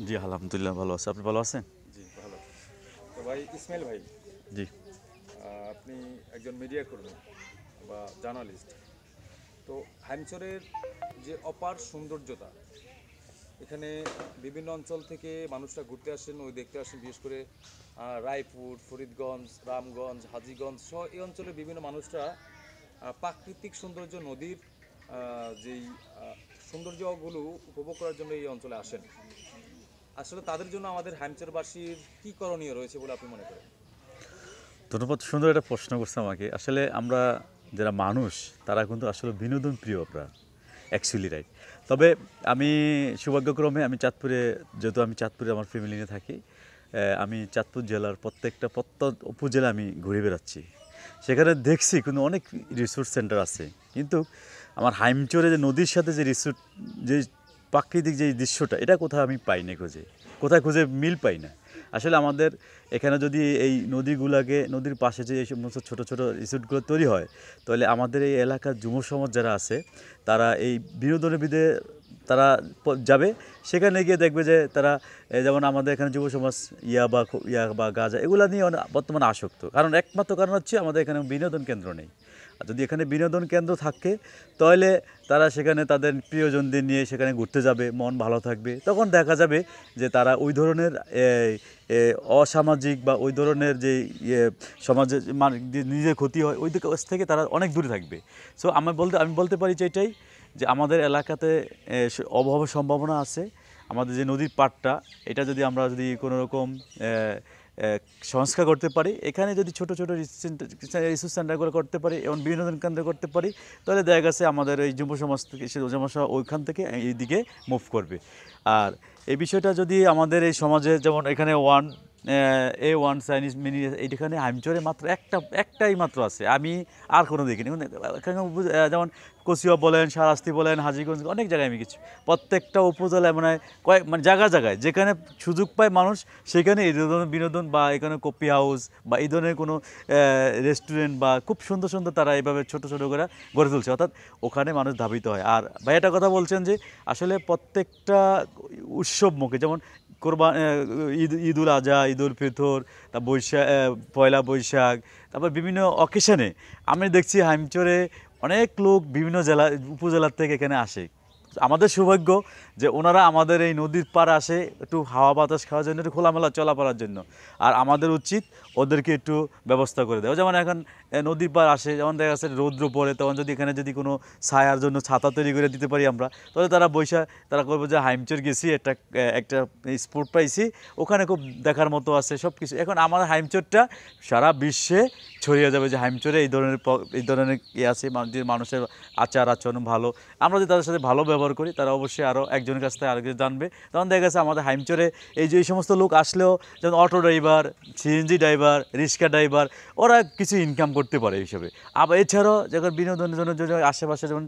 জি, আলহামদুলিল্লাহ ভালো আছি। আপনি ভালো আছেন? জি, ভালো। তো ভাই ইসমাইল ভাই, জি। আপনি একজন মিডিয়া কর্মী বা জার্নালিস্ট। তো হাইমচরের যে অপার সৌন্দর্যতা, এখানে বিভিন্ন অঞ্চল থেকে মানুষরা ঘুরতে আসেন, ওই দেখতে আসেন, বিশেষ করে রায়পুর, ফরিদগঞ্জ, রামগঞ্জ, হাজীগঞ্জ সহ এই অঞ্চলের বিভিন্ন মানুষরা প্রাকৃতিক সৌন্দর্য নদীর যেই সৌন্দর্যগুলো উপভোগ করার জন্য এই অঞ্চলে আসেন। আসলে তাদের জন্য আমাদের হাইমচরবাসীর কী করণীয় রয়েছে বলে আপনি মনে করেন? ধন্যবাদ। সুন্দর একটা প্রশ্ন করছে আমাকে। আসলে আমরা যারা মানুষ তারা কিন্তু আসলে বিনোদন প্রিয় আমরা অ্যাকচুয়ালি রাইট। তবে আমি সৌভাগ্যক্রমে আমি চাঁদপুরে যেহেতু আমি চাঁদপুরে আমার ফ্যামিলি নিয়ে থাকি, আমি চাঁদপুর জেলার প্রত্যেকটা উপজেলা আমি ঘুরে বেড়াচ্ছি। সেখানে দেখছি কিন্তু অনেক রিসোর্স সেন্টার আছে। কিন্তু আমার হাইমচরে যে নদীর সাথে যে রিসোর্ট যে প্রাকৃতিক যে দৃশ্যটা এটা কোথাও আমি পাই না খুঁজে। কোথায় খুঁজে মিল পাই না। আসলে আমাদের এখানে যদি এই নদীর পাশে যে এই সমস্ত ছোটো ছোটো রিসোর্টগুলো তৈরি হয়, তাহলে আমাদের এই এলাকার যুব সমাজ যারা আছে তারা এই বিনোদনের তারা যাবে। সেখানে গিয়ে দেখবে যে তারা যেমন আমাদের এখানে যুব সমাজ ইয়া বা গাঁজা এগুলো নিয়ে বর্তমানে আসক্ত। কারণ একমাত্র কারণ হচ্ছে আমাদের এখানে বিনোদন কেন্দ্র নেই। আর যদি এখানে বিনোদন কেন্দ্র থাকে তাহলে তারা সেখানে তাদের প্রিয়জনদের নিয়ে সেখানে ঘুরতে যাবে, মন ভালো থাকবে। তখন দেখা যাবে যে তারা ওই ধরনের অসামাজিক বা ওই ধরনের যে সমাজে নিজের ক্ষতি হয় ওই দিকে থেকে তারা অনেক দূরে থাকবে। সো আমি বলতে পারি যে এটাই, যে আমাদের এলাকাতে অভাবের সম্ভাবনা আছে। আমাদের যে নদীর পাড়টা এটা যদি আমরা কোনো রকম সংস্কার করতে পারি, এখানে যদি ছোটো ছোটো রিসোর্স সেন্টারগুলো করতে পারি এবং বিনোদন কেন্দ্র করতে পারি, তাহলে দেখা গেছে আমাদের এই যুব সমাজ থেকে ওইখান থেকে এইদিকে মুভ করবে। আর এই বিষয়টা যদি আমাদের এই সমাজে যেমন এখানে ওয়ান চাইনিজ মিনি এইখানে হাইমচরে মাত্র একটাই মাত্র আছে, আমি আর কোনো দেখিনি। এখানে যেমন কচুয়া বলেন, শাহরাস্তি বলেন, হাজীগঞ্জ অনেক জায়গায় আমি গেছি। প্রত্যেকটা উপজেলায় মানে জায়গায় জায়গায় যেখানে সুযোগ পায় মানুষ সেখানে এই ধরনের বিনোদন বা এখানে কফি হাউস বা এই ধরনের কোনো রেস্টুরেন্ট বা খুব সুন্দর সুন্দর তারা এইভাবে ছোটো ছোটো করে গড়ে তুলছে, অর্থাৎ ওখানে মানুষ ধাবিত হয়। আর ভাই একটা কথা বলছেন যে আসলে প্রত্যেকটা উৎসবমুখী যেমন ঈদুল আজহা, ঈদুল ফিতর, তা পয়লা বৈশাখ, তারপর বিভিন্ন অকেশনে আমি দেখছি হাইমচরে অনেক লোক বিভিন্ন উপজেলার থেকে এখানে আসে। আমাদের সৌভাগ্য যে ওনারা আমাদের এই নদীর পাড় আসে একটু হাওয়া বাতাস খাওয়ার জন্য, একটু খোলামেলা চলাফেরার জন্য। আর আমাদের উচিত ওদেরকে একটু ব্যবস্থা করে দেওয়া। যেমন এখন নদীর পাড় আসে, যেমন দেখা যাচ্ছে রৌদ্র পড়ে, তখন যদি এখানে যদি কোনো ছায়ার জন্য ছাতা তৈরি করে দিতে পারি আমরা, তাহলে তারা করবো যে হাইমচর গেছি, একটা স্পট পাইছি, ওখানে খুব দেখার মতো আছে সব কিছু। এখন আমার হাইমচরটা সারা বিশ্বে ছড়িয়ে যাবে যে হাইমচরে এই ধরনের আছে, মানুষের আচার আচরণ ভালো। আমরা যদি তাদের সাথে ভালো ব্যবহার করি, তারা অবশ্যই আরও একজনের কাছ থেকে আরেকজন জানবে। তখন দেখা গেছে আমাদের হাইমচরে এই সমস্ত লোক আসলেও, যেমন অটো ড্রাইভার, সিএনজি ড্রাইভার, রিক্সা ড্রাইভার, ওরা কিছু ইনকাম করতে পারে হিসেবে। আবার এছাড়াও যখন বিনোদনের জন্য আশেপাশে যেমন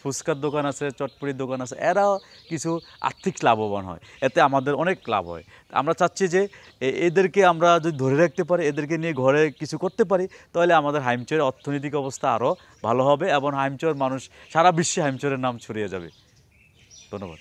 ফুচকার দোকান আছে, চটপটির দোকান আছে, এরাও কিছু আর্থিক লাভবান হয়, এতে আমাদের অনেক লাভ হয়। আমরা চাচ্ছি যে এদেরকে আমরা যদি ধরে রাখতে পারি, এদেরকে নিয়ে ঘরে কিছু করতে পারি, তাহলে আমাদের হাইমচরের অর্থনৈতিক অবস্থা আরও ভালো হবে এবং সারা বিশ্বে হাইমচরের নাম ছড়িয়ে যাবে। ধন্যবাদ।